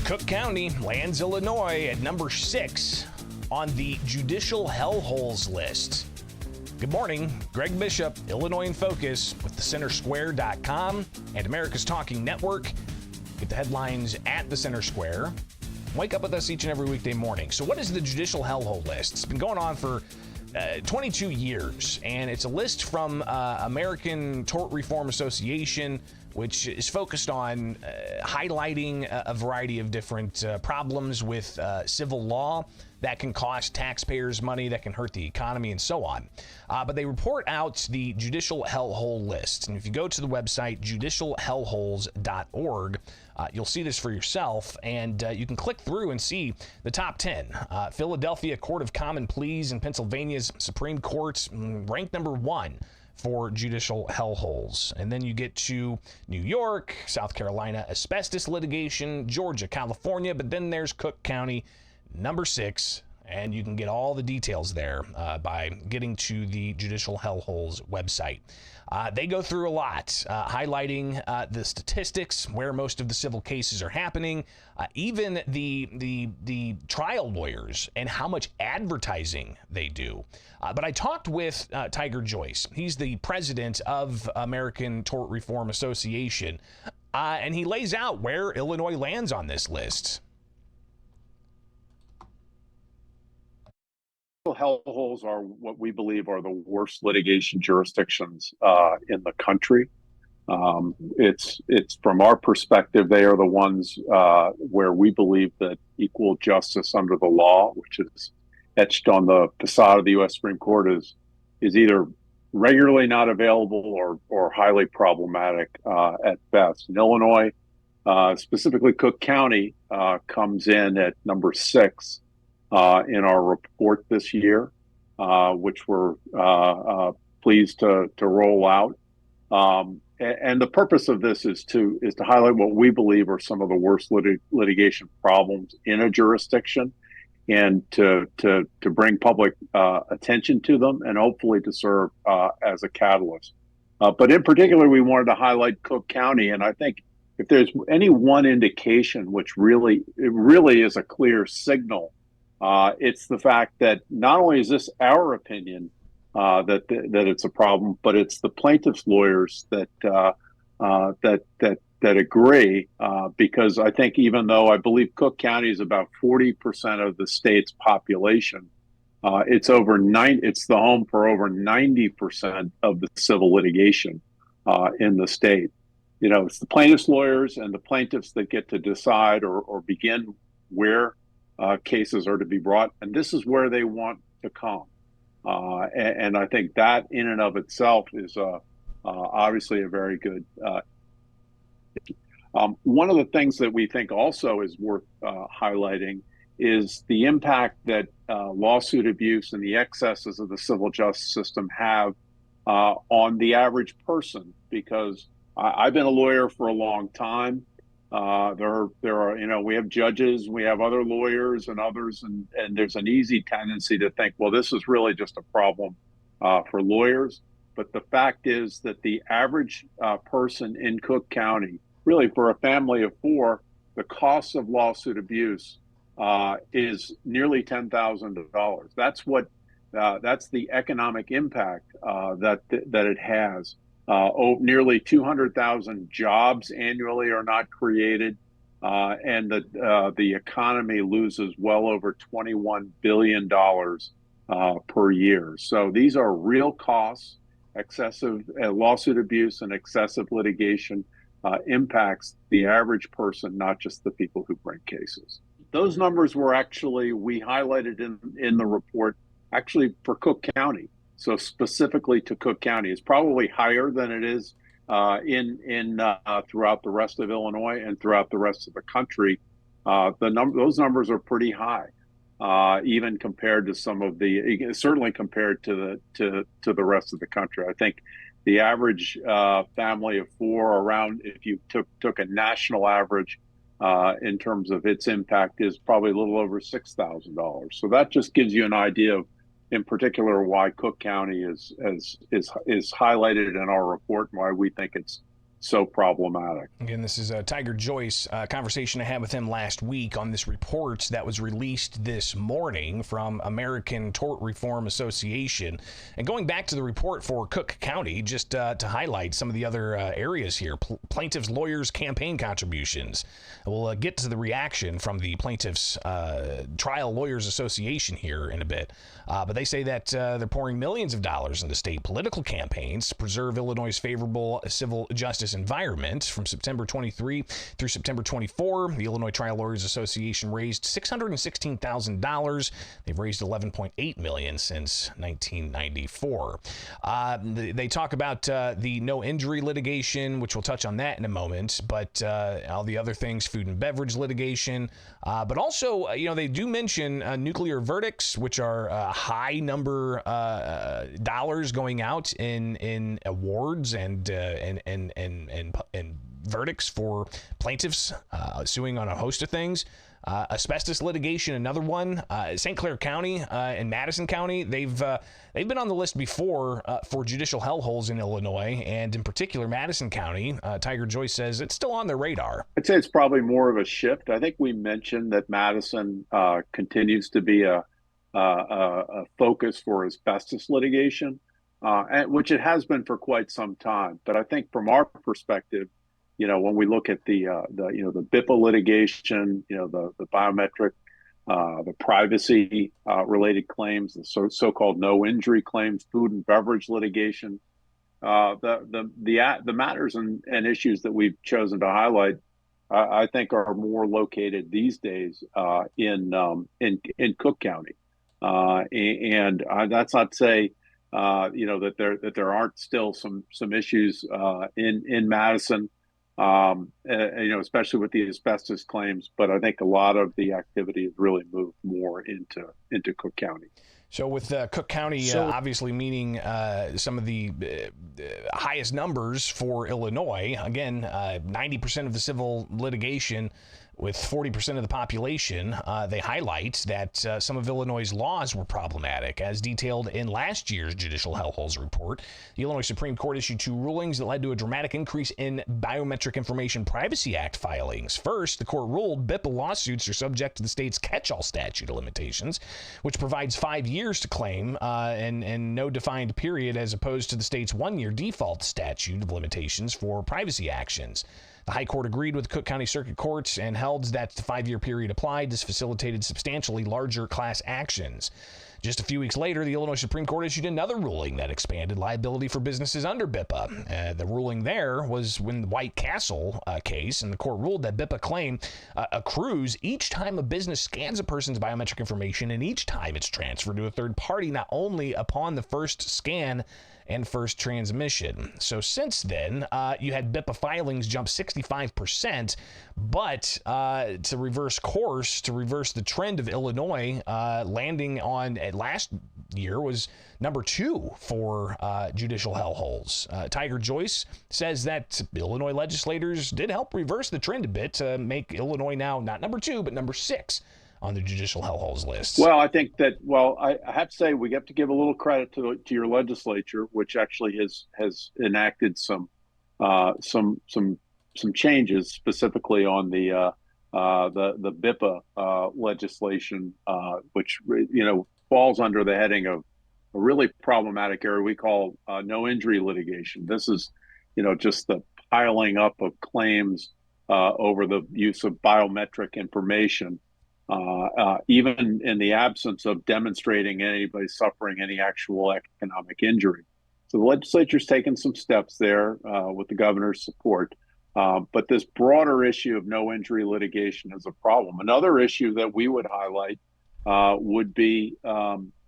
Cook County lands Illinois at number 6 on the Judicial Hellholes list. Good morning, Greg Bishop, Illinois in Focus with thecentersquare.com and America's Talking Network. Get the headlines at the Center Square. Wake up with us each and every weekday morning. So what is the Judicial Hellhole list? It's been going on for 22 years, and it's a list from American Tort Reform Association, which is focused on highlighting a variety of different problems with civil law that can cost taxpayers money, that can hurt the economy, and so on. But they report out the Judicial Hellhole list. And if you go to the website, judicialhellholes.org, you'll see this for yourself, and you can click through and see the top 10. Philadelphia Court of Common Pleas in Pennsylvania's Supreme Court ranked number 1 for judicial hellholes. And then you get to New York, South Carolina, asbestos litigation, Georgia, California, but then there's Cook County, number 6, and you can get all the details there by getting to the Judicial Hellholes website. They go through a lot, highlighting the statistics, where most of the civil cases are happening, even the trial lawyers and how much advertising they do. But I talked with Tiger Joyce. He's the president of American Tort Reform Association, and he lays out where Illinois lands on this list. Hellholes are what we believe are the worst litigation jurisdictions in the country. It's from our perspective, they are the ones where we believe that equal justice under the law, which is etched on the facade of the U.S. Supreme Court, is either regularly not available or highly problematic at best. In Illinois, specifically Cook County, comes in at number 6. In our report this year, which we're pleased to roll out. And the purpose of this is to highlight what we believe are some of the worst litigation problems in a jurisdiction, and to bring public attention to them, and hopefully to serve as a catalyst. But in particular, we wanted to highlight Cook County, and I think if there's any one indication which really is a clear signal, it's the fact that not only is this our opinion that it's a problem, but it's the plaintiffs' lawyers that agree. Because I think even though I believe Cook County is about 40% of the state's population, it's the home for over 90% of the civil litigation in the state. You know, it's the plaintiffs' lawyers and the plaintiffs that get to decide or begin where cases are to be brought, and this is where they want to come. And I think that in and of itself is obviously a very good. One of the things that we think also is worth highlighting is the impact that lawsuit abuse and the excesses of the civil justice system have on the average person. Because I've been a lawyer for a long time. There are, we have judges, we have other lawyers and others, and there's an easy tendency to think, well, this is really just a problem for lawyers. But the fact is that the average person in Cook County, really for a family of 4, the cost of lawsuit abuse is nearly $10,000. That's the economic impact that it has. Nearly 200,000 jobs annually are not created, and the economy loses well over $21 billion per year. So these are real costs. Excessive lawsuit abuse and excessive litigation impacts the average person, not just the people who bring cases. Those numbers were we highlighted in the report actually for Cook County. So specifically to Cook County, is probably higher than it is throughout the rest of Illinois and throughout the rest of the country. Those numbers are pretty high, even compared to certainly compared to the rest of the country. I think the average family of 4 around, if you took a national average in terms of its impact, is probably a little over $6,000. So that just gives you an idea of, in particular, why Cook County is highlighted in our report and why we think it's so problematic. Again, this is Tiger Joyce, conversation I had with him last week on this report that was released this morning from American Tort Reform Association. And going back to the report for Cook County, just to highlight some of the other areas here, plaintiffs' lawyers' campaign contributions. We'll get to the reaction from the Plaintiffs' Trial Lawyers Association here in a bit. But they say that they're pouring millions of dollars into state political campaigns to preserve Illinois' favorable civil justice environment. From September 23 through September 24, the Illinois Trial Lawyers Association raised $616,000. They've raised $11.8 million since 1994. They talk about the no injury litigation, which we'll touch on that in a moment, but all the other things, food and beverage litigation, but also, they do mention nuclear verdicts, which are a high number dollars going out in awards and verdicts for plaintiffs suing on a host of things. Asbestos litigation, another one. St. Clair County and Madison County, they've been on the list before for judicial hellholes in Illinois, and in particular Madison County. Tiger Joyce says it's still on their radar. I'd say it's probably more of a shift. I think we mentioned that Madison continues to be a focus for asbestos litigation, which it has been for quite some time. But I think from our perspective, when we look at the BIPA litigation, the biometric, the privacy related claims, the so-called no injury claims, food and beverage litigation, the matters and issues that we've chosen to highlight, I think are more located these days in Cook County, and that's not to say that there aren't still some issues in Madison. Especially with the asbestos claims, but I think a lot of the activity has really moved more into Cook County. So with Cook County, obviously meaning some of the highest numbers for Illinois. Again, 90% of the civil litigation with 40% of the population. They highlight that some of Illinois' laws were problematic, as detailed in last year's Judicial Hellholes report. The Illinois Supreme Court issued 2 rulings that led to a dramatic increase in Biometric Information Privacy Act filings. First, the court ruled BIPA lawsuits are subject to the state's catch-all statute of limitations, which provides 5 years to claim and no defined period, as opposed to the state's 1-year default statute of limitations for privacy actions. The High Court agreed with Cook County Circuit Court and held that the 5-year period applied. This facilitated substantially larger class actions. Just a few weeks later, the Illinois Supreme Court issued another ruling that expanded liability for businesses under BIPA. The ruling there was when the White Castle case, and the court ruled that BIPA claim accrues each time a business scans a person's biometric information and each time it's transferred to a third party, not only upon the first scan and first transmission. So since then, you had BIPA filings jump 65%, but to reverse course, to reverse the trend of Illinois, landing on last year was number 2 for judicial hellholes. Tiger Joyce says that Illinois legislators did help reverse the trend a bit to make Illinois now not number 2, but number 6 on the judicial hellholes list. Well, I think that, I have to say we have to give a little credit to your legislature, which actually has enacted some changes specifically on the BIPA legislation, which falls under the heading of a really problematic area we call no injury litigation. This is just the piling up of claims over the use of biometric information. Even in the absence of demonstrating anybody suffering any actual economic injury. So the legislature's taken some steps there with the governor's support. But this broader issue of no injury litigation is a problem. Another issue that we would highlight would be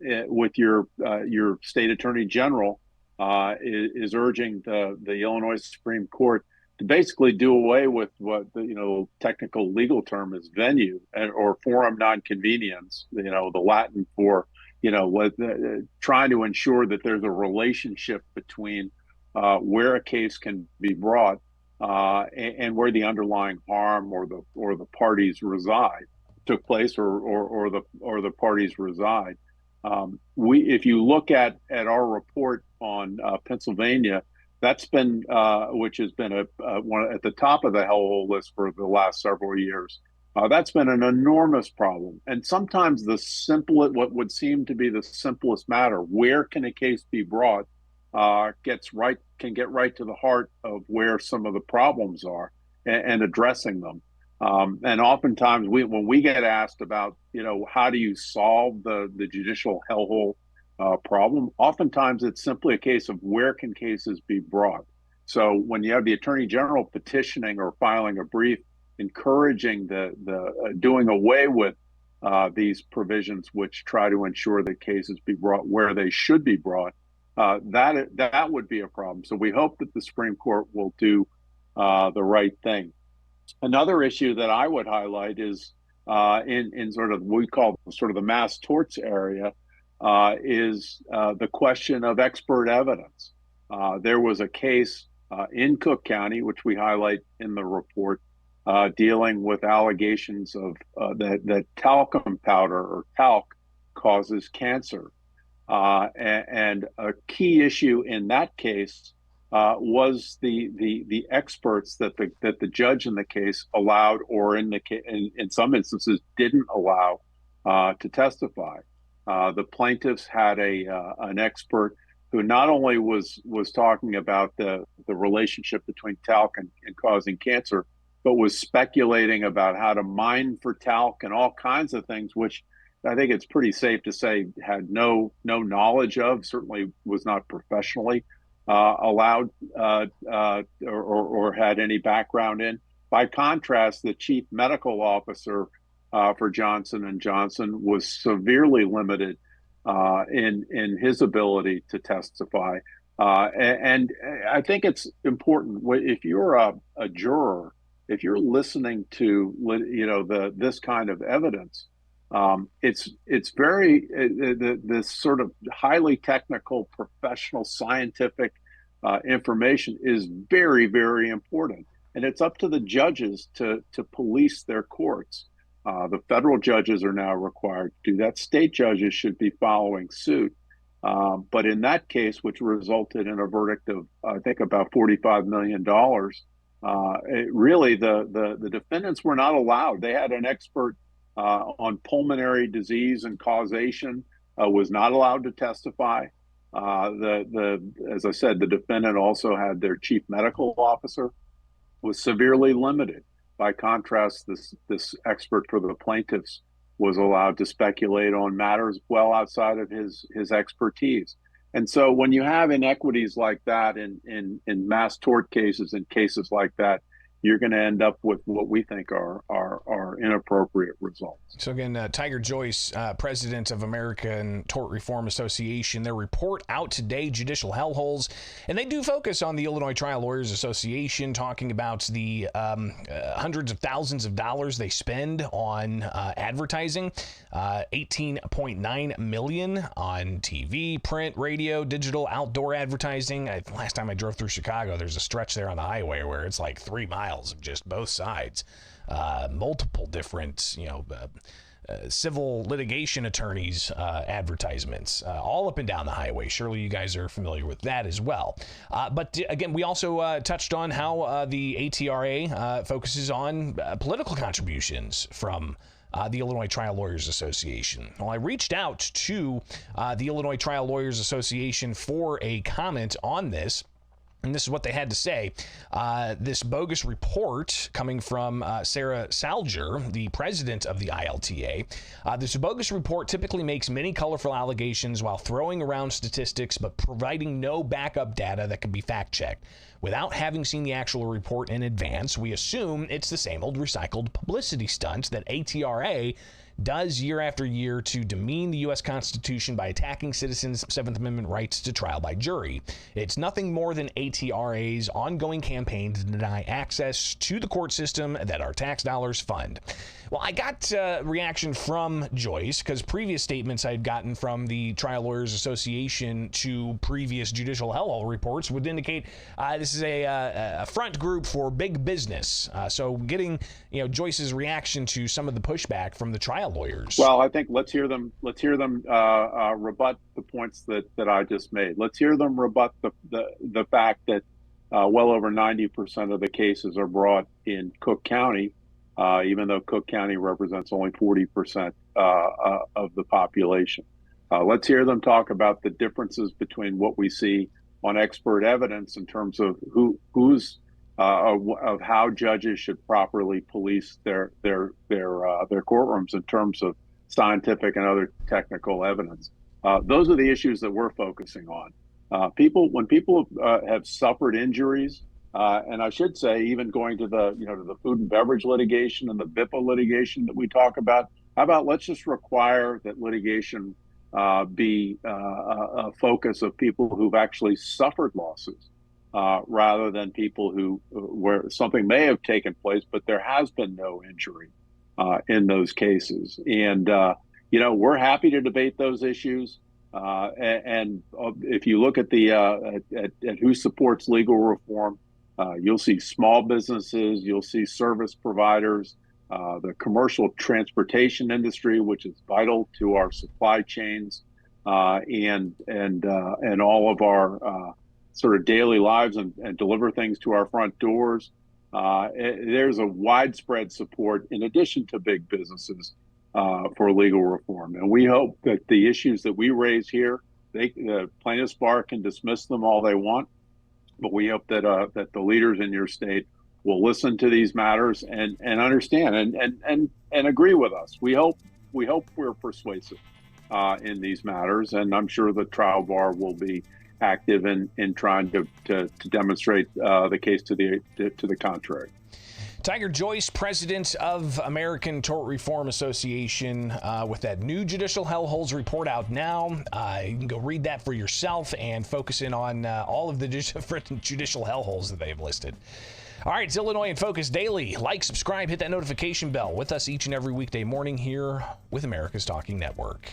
with your state attorney general is urging the Illinois Supreme Court to basically do away with what the technical legal term is venue or forum non-conveniens, the Latin for trying to ensure that there's a relationship between where a case can be brought and where the underlying harm or the parties took place or the parties reside. If you look at our report on Pennsylvania, That's been which has been a one at the top of the hellhole list for the last several years. That's been an enormous problem, and sometimes what would seem to be the simplest matter, where can a case be brought, can get right to the heart of where some of the problems are and addressing them. And oftentimes, when we get asked about, how do you solve the judicial hellhole problem, oftentimes it's simply a case of where can cases be brought. So when you have the attorney general petitioning or filing a brief encouraging the doing away with these provisions which try to ensure that cases be brought where they should be brought, that would be a problem. So we hope that the Supreme Court will do the right thing. Another issue that I would highlight is in sort of we call sort of the mass torts area is the question of expert evidence. There was a case in Cook County, which we highlight in the report, dealing with allegations of that talcum powder or talc causes cancer. And a key issue in that case was the experts that the judge in the case allowed, or in some instances didn't allow to testify. The plaintiffs had an expert who not only was talking about the relationship between talc and causing cancer, but was speculating about how to mine for talc and all kinds of things, which I think it's pretty safe to say had no knowledge of, certainly was not professionally allowed or had any background in. By contrast, the chief medical officer for Johnson and Johnson was severely limited in his ability to testify. And I think it's important if you're a juror, if you're listening to this kind of evidence, it's very this sort of highly technical, professional, scientific information is very, very important, and it's up to the judges to police their courts. The federal judges are now required to do that. State judges should be following suit. But in that case, which resulted in a verdict of, I think, about $45 million, really the defendants were not allowed. They had an expert on pulmonary disease and causation, was not allowed to testify. As I said, the defendant also had their chief medical officer, was severely limited. By contrast, this expert for the plaintiffs was allowed to speculate on matters well outside of his expertise. And so when you have inequities like that in mass tort cases and cases like that, you're going to end up with what we think are inappropriate results. So again, Tiger Joyce, president of American Tort Reform Association, their report out today, Judicial Hellholes, and they do focus on the Illinois Trial Lawyers Association, talking about the hundreds of thousands of dollars they spend on advertising, $18.9 million on TV, print, radio, digital, outdoor advertising. Last time I drove through Chicago, there's a stretch there on the highway where it's like 3 miles of just both sides, multiple different, civil litigation attorneys' advertisements, all up and down the highway. Surely you guys are familiar with that as well. But again, we also touched on how the ATRA focuses on political contributions from the Illinois Trial Lawyers Association. Well, I reached out to the Illinois Trial Lawyers Association for a comment on this. And this is what they had to say. This bogus report coming from Sarah Salger, the president of the ILTA. This bogus report typically makes many colorful allegations while throwing around statistics, but providing no backup data that can be fact-checked. Without having seen the actual report in advance, we assume it's the same old recycled publicity stunt that ATRA does year after year to demean the U.S. Constitution by attacking citizens' Seventh Amendment rights to trial by jury. It's nothing more than ATRA's ongoing campaign to deny access to the court system that our tax dollars fund. Well, I got a reaction from Joyce because previous statements I had gotten from the Trial Lawyers Association to previous judicial hellhole reports would indicate this is a front group for big business. So getting Joyce's reaction to some of the pushback from the trial lawyers. Well, I think let's hear them rebut the points that I just made. Let's hear them rebut the fact that well over 90% of the cases are brought in Cook County, even though Cook County represents only 40% of the population. Let's hear them talk about the differences between what we see on expert evidence in terms of of how judges should properly police their courtrooms in terms of scientific and other technical evidence. Those are the issues that we're focusing on. When people have suffered injuries, and I should say, even going to the food and beverage litigation and the BIPA litigation that we talk about, how about let's just require that litigation be a focus of people who've actually suffered losses, rather than people where something may have taken place, but there has been no injury in those cases. And we're happy to debate those issues. And if you look at at who supports legal reform, you'll see small businesses, you'll see service providers, the commercial transportation industry, which is vital to our supply chains, and all of our sort of daily lives and deliver things to our front doors. There's a widespread support, in addition to big businesses, for legal reform. And we hope that the issues that we raise here, the plaintiffs' bar can dismiss them all they want, but we hope that the leaders in your state will listen to these matters and understand and agree with us. We hope we're persuasive in these matters, and I'm sure the trial bar will be active in trying to demonstrate the case to the contrary. Tiger Joyce, president of American Tort Reform Association, with that new Judicial Hellholes report out now. You can go read that for yourself and focus in on all of the different judicial hellholes that they've listed. All right, it's Illinois in Focus Daily. Like, subscribe, hit that notification bell. With us each and every weekday morning here with America's Talking Network.